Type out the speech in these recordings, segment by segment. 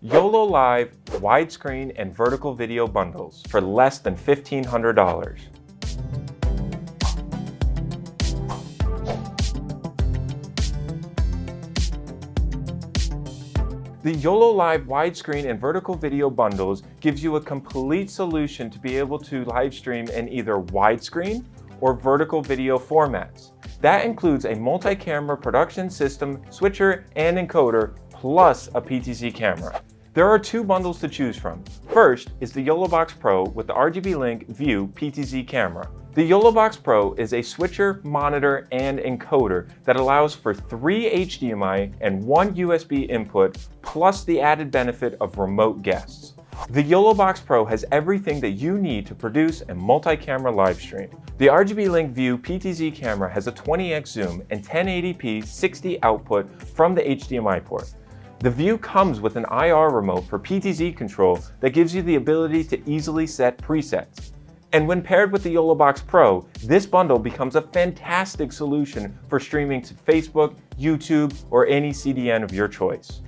YoloLiv widescreen and vertical video bundles for less than $1,500. The YoloLiv widescreen and vertical video bundles gives you a complete solution to be able to live stream in either widescreen or vertical video formats. That includes a multi-camera production system, switcher, and encoder, plus a PTZ camera. There are two bundles to choose from. First is the YoloBox Pro with the RGB Link View PTZ camera. The YoloBox Pro is a switcher, monitor, and encoder that allows for 3 HDMI and 1 USB input, plus the added benefit of remote guests. The YoloBox Pro has everything that you need to produce a multi-camera live stream. The RGB Link View PTZ camera has a 20x zoom and 1080p 60 output from the HDMI port. The View comes with an IR remote for PTZ control that gives you the ability to easily set presets. And when paired with the YoloBox Pro, this bundle becomes a fantastic solution for streaming to Facebook, YouTube, or any CDN of your choice.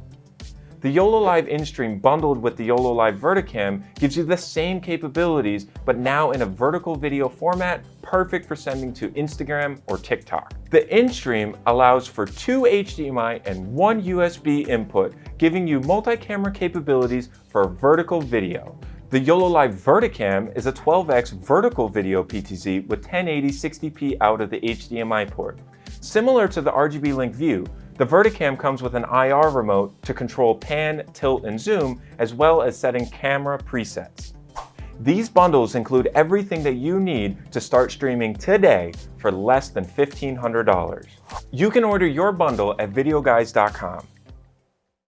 The YoloLiv InStream bundled with the YoloLiv Verticam gives you the same capabilities, but now in a vertical video format, perfect for sending to Instagram or TikTok. The InStream allows for 2 HDMI and 1 USB input, giving you multi-camera capabilities for vertical video. The YoloLiv Verticam is a 12x vertical video PTZ with 1080 60p out of the HDMI port. Similar to the RGB Link View, the Verticam comes with an IR remote to control pan, tilt, and zoom, as well as setting camera presets. These bundles include everything that you need to start streaming today for less than $1,500. You can order your bundle at Videoguys.com.